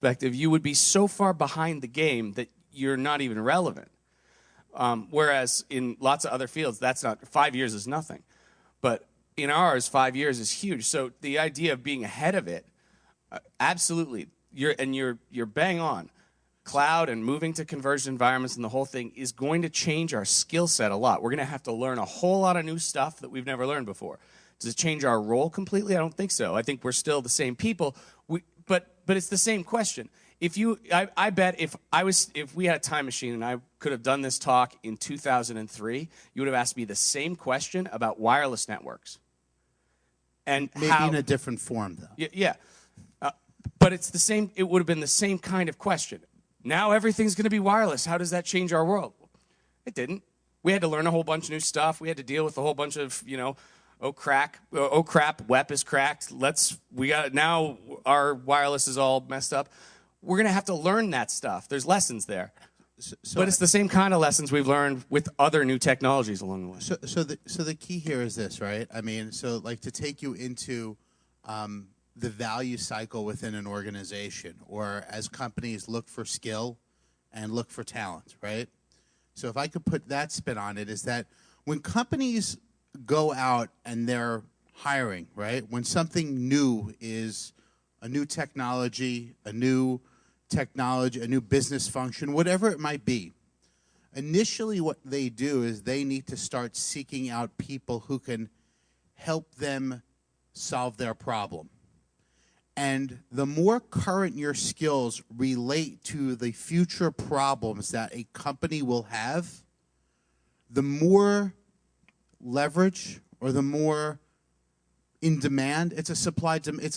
perspective, you would be so far behind the game that you're not even relevant. Whereas in lots of other fields, that's not, 5 years is nothing. But in ours, 5 years is huge. So the idea of being ahead of it, absolutely, you're bang on. Cloud and moving to converged environments and the whole thing is going to change our skill set a lot. We're going to have to learn a whole lot of new stuff that we've never learned before. Does it change our role completely? I don't think so. I think we're still the same people. But it's the same question. I bet if we had a time machine and I could have done this talk in 2003, you would have asked me the same question about wireless networks. And maybe in a different form, though. Yeah. But it's the same. It would have been the same kind of question. Now everything's going to be wireless. How does that change our world? It didn't. We had to learn a whole bunch of new stuff. We had to deal with a whole bunch of, oh crap, WEP is cracked. Now our wireless is all messed up. We're going to have to learn that stuff. There's lessons there. But it's the same kind of lessons we've learned with other new technologies along the way. So the key here is this, right? I mean, so like to take you into the value cycle within an organization, or as companies look for skill and look for talent, right? So if I could put that spin on it, is that when companies go out and they're hiring, right? When something new is a new technology, a new business function, whatever it might be, initially what they do is they need to start seeking out people who can help them solve their problem. And the more current your skills relate to the future problems that a company will have, the more leverage or the more in demand. It's a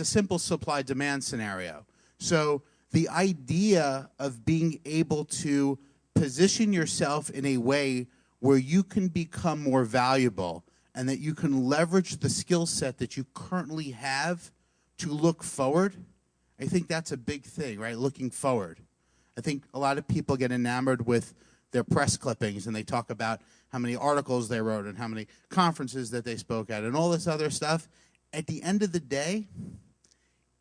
simple supply-demand scenario. So the idea of being able to position yourself in a way where you can become more valuable and that you can leverage the skill set that you currently have to look forward, I think that's a big thing, right? Looking forward. I think a lot of people get enamored with their press clippings and they talk about how many articles they wrote and how many conferences that they spoke at and all this other stuff. At the end of the day,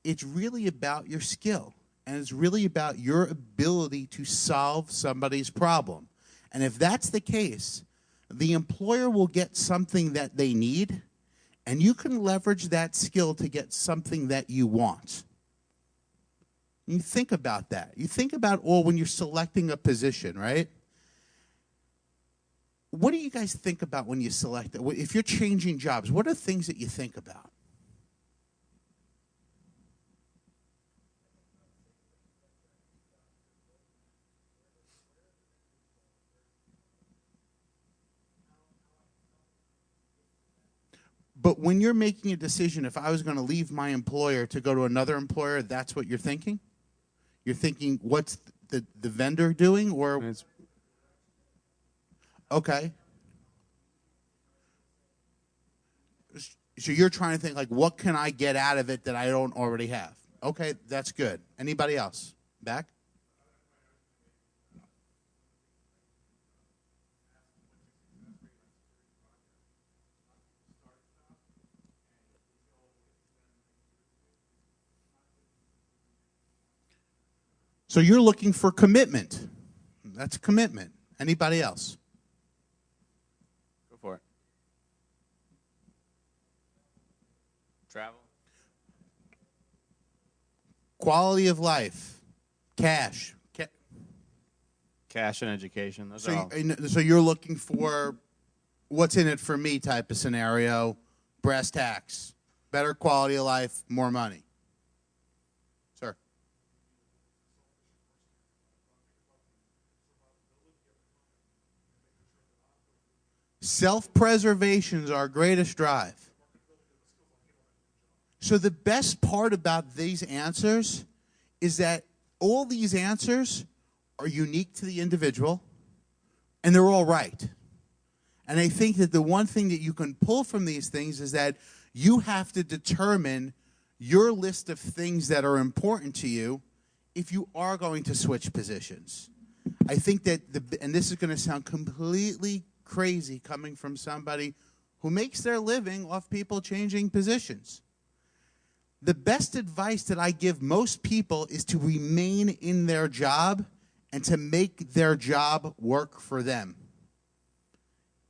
it's really about your skill, and it's really about your ability to solve somebody's problem. And if that's the case, the employer will get something that they need, and you can leverage that skill to get something that you want. You think about that. You think about when you're selecting a position, right? What do you guys think about when you select it? If you're changing jobs, what are things that you think about? But when you're making a decision, if I was going to leave my employer to go to another employer, that's what you're thinking? You're thinking, what's the vendor doing? Or okay. So you're trying to think, like, what can I get out of it that I don't already have? Okay, that's good. Anybody else? Back? So you're looking for commitment. That's commitment. Anybody else? Go for it. Travel. Quality of life. Cash. Cash and education. Those are all. So you're looking for what's in it for me type of scenario. Brass tacks. Better quality of life, more money. Sir. Self-preservation is our greatest drive. So the best part about these answers is that all these answers are unique to the individual, and they're all right. And I think that the one thing that you can pull from these things is that you have to determine your list of things that are important to you if you are going to switch positions. I think that, and this is going to sound completely crazy coming from somebody who makes their living off people changing positions. The best advice that I give most people is to remain in their job and to make their job work for them.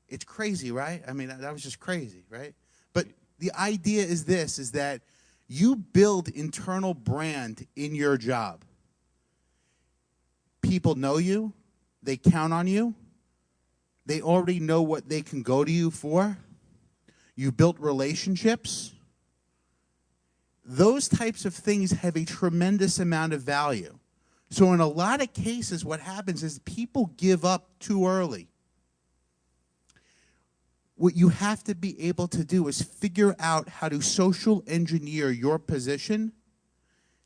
It's crazy, right? I mean, that was just crazy, right? But the idea is this, is that you build internal brand in your job. People know you. They count on you. They already know what they can go to you for. You built relationships. Those types of things have a tremendous amount of value. So in a lot of cases, what happens is people give up too early. What you have to be able to do is figure out how to social engineer your position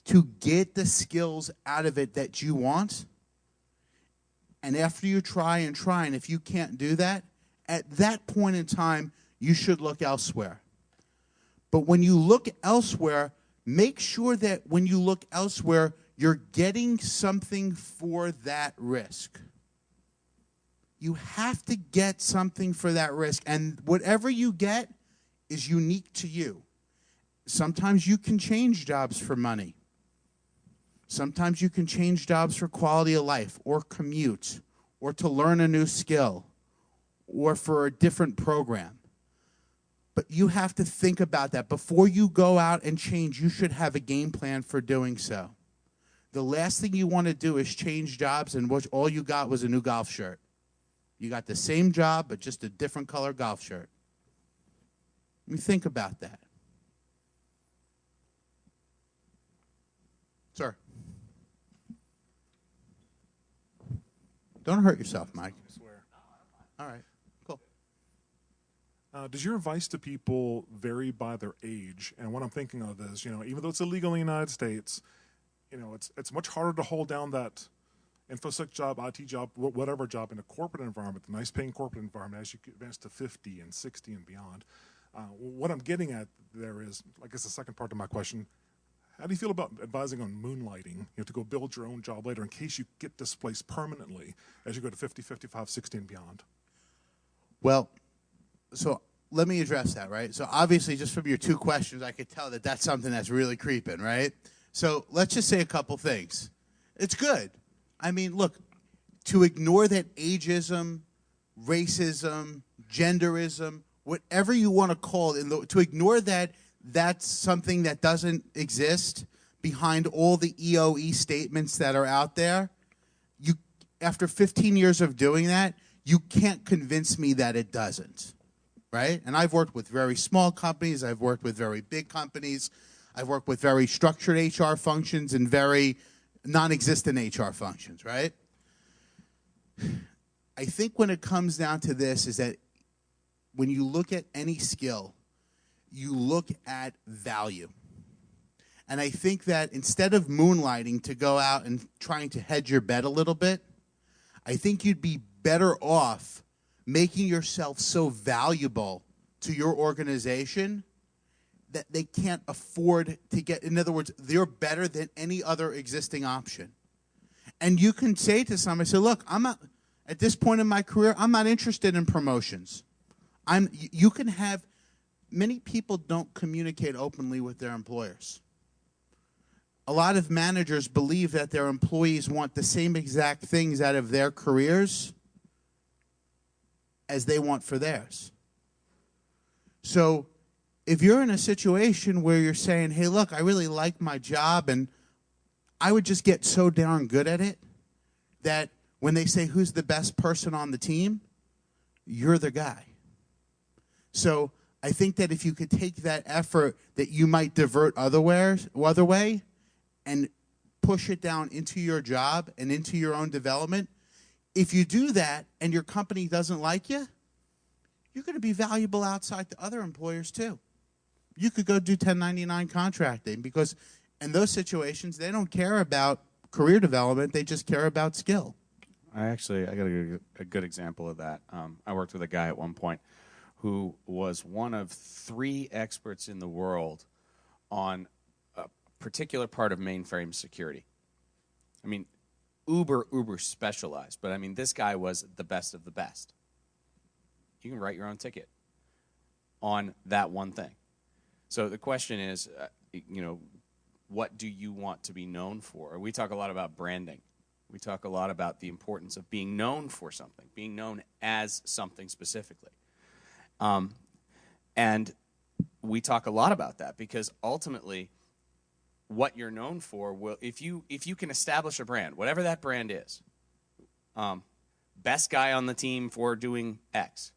to get the skills out of it that you want. And after you try, and if you can't do that, at that point in time, you should look elsewhere. But when you look elsewhere, make sure that when you look elsewhere, you're getting something for that risk. You have to get something for that risk. And whatever you get is unique to you. Sometimes you can change jobs for money. Sometimes you can change jobs for quality of life or commute or to learn a new skill or for a different program. But you have to think about that. Before you go out and change, you should have a game plan for doing so. The last thing you want to do is change jobs and all you got was a new golf shirt. You got the same job, but just a different color golf shirt. Let me think about that. Sir. Don't hurt yourself, Mike. I swear. All right, cool. Does your advice to people vary by their age? And what I'm thinking of is, even though it's illegal in the United States, it's much harder to hold down that InfoSec job, IT job, whatever job in a corporate environment, the nice paying corporate environment, as you advance to 50 and 60 and beyond. What I'm getting at there is, I guess the second part of my question, how do you feel about advising on moonlighting, to go build your own job later in case you get displaced permanently as you go to 50, 55, 60 and beyond? Well, so let me address that, right? So obviously, just from your two questions, I could tell that that's something that's really creeping, right? So let's just say a couple things. It's good. I mean, look, to ignore that ageism, racism, genderism, whatever you want to call it, to ignore that that's something that doesn't exist behind all the EOE statements that are out there, after 15 years of doing that, you can't convince me that it doesn't, right? And I've worked with very small companies. I've worked with very big companies. I've worked with very structured HR functions and very non-existent HR functions, right? I think when it comes down to this is that when you look at any skill, you look at value. And I think that instead of moonlighting to go out and trying to hedge your bet a little bit, I think you'd be better off making yourself so valuable to your organization that they can't afford to get. In other words, they're better than any other existing option. And you can say to somebody, say, look, I'm not, at this point in my career, I'm not interested in promotions. You can have, many people don't communicate openly with their employers. A lot of managers believe that their employees want the same exact things out of their careers as they want for theirs. So if you're in a situation where you're saying, hey, look, I really like my job and I would just get so darn good at it that when they say who's the best person on the team, you're the guy. So I think that if you could take that effort that you might divert other way and push it down into your job and into your own development, if you do that and your company doesn't like you, you're going to be valuable outside to other employers too. You could go do 1099 contracting because in those situations, they don't care about career development. They just care about skill. I got a good example of that. I worked with a guy at one point who was one of 3 experts in the world on a particular part of mainframe security. I mean, uber specialized, but I mean, this guy was the best of the best. You can write your own ticket on that one thing. So the question is, what do you want to be known for? We talk a lot about branding. We talk a lot about the importance of being known for something, being known as something specifically. And we talk a lot about that because ultimately what you're known for will, if you can establish a brand, whatever that brand is, best guy on the team for doing X.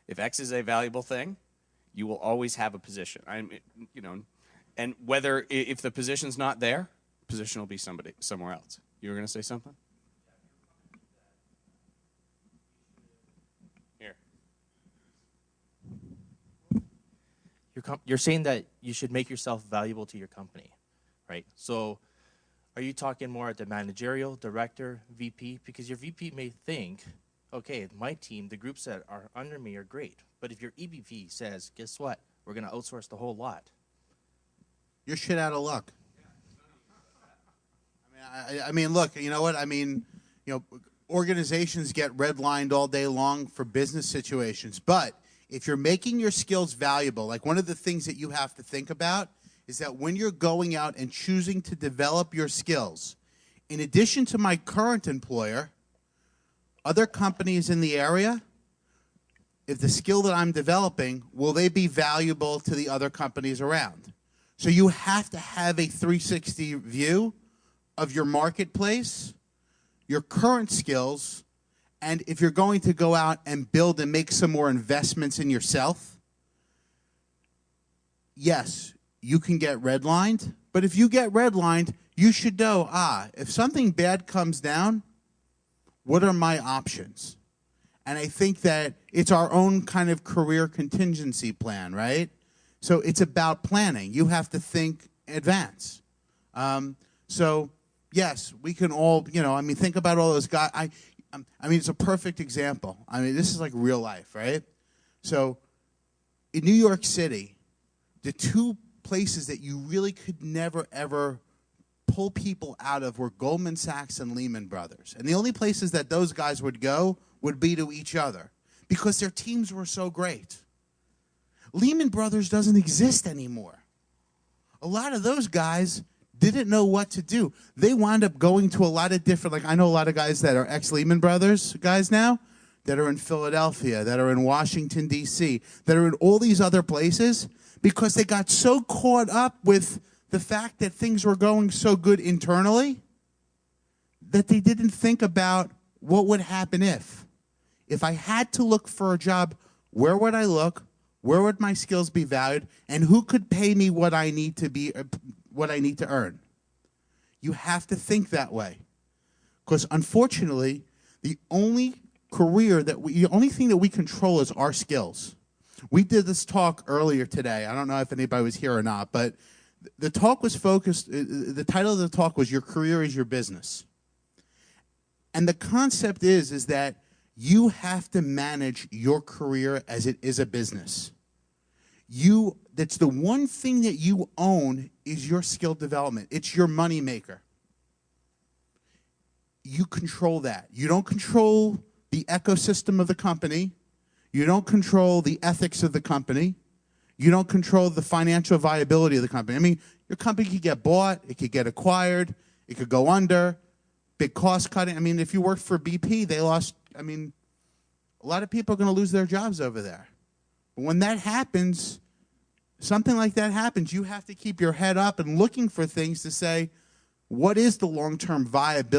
If X is a valuable thing, you will always have a position. And whether if the position's not there, position will be somewhere else. You were going to say something? Here. You're saying that you should make yourself valuable to your company, right? So are you talking more at the managerial, director, VP? Because your VP may think, okay, my team, the groups that are under me are great. But if your EVP says, guess what? We're going to outsource the whole lot. You're shit out of luck. I mean, look, you know what? I mean, organizations get redlined all day long for business situations. But if you're making your skills valuable, like one of the things that you have to think about is that when you're going out and choosing to develop your skills, in addition to my current employer, other companies in the area, if the skill that I'm developing, will they be valuable to the other companies around? So you have to have a 360 view of your marketplace, your current skills, and if you're going to go out and build and make some more investments in yourself, yes, you can get redlined, but if you get redlined, you should know, if something bad comes down, what are my options? And I think that it's our own kind of career contingency plan, right? So it's about planning. You have to think advance. So yes, we can all, think about all those guys. I mean, it's a perfect example. I mean, this is like real life, right? So in New York City, the two places that you really could never, ever pull people out of were Goldman Sachs and Lehman Brothers. And the only places that those guys would go would be to each other because their teams were so great. Lehman Brothers doesn't exist anymore. A lot of those guys didn't know what to do. They wound up going to a lot of different, like I know a lot of guys that are ex-Lehman Brothers guys now that are in Philadelphia, that are in Washington, D.C., that are in all these other places because they got so caught up with the fact that things were going so good internally that they didn't think about what would happen if I had to look for a job, where would I look? Where would my skills be valued? And who could pay me what I need to earn? You have to think that way. Because unfortunately, the only thing that we control is our skills. We did this talk earlier today. I don't know if anybody was here or not, but the talk was focused, the title of the talk was Your Career is Your Business. And the concept is that you have to manage your career as it is a business. That's the one thing that you own is your skill development. It's your money maker. You control that. You don't control the ecosystem of the company. You don't control the ethics of the company. You don't control the financial viability of the company. I mean, your company could get bought. It could get acquired. It could go under. Big cost cutting. I mean, if you worked for BP, they lost, a lot of people are going to lose their jobs over there. But when that happens, something like that happens, you have to keep your head up and looking for things to say, what is the long-term viability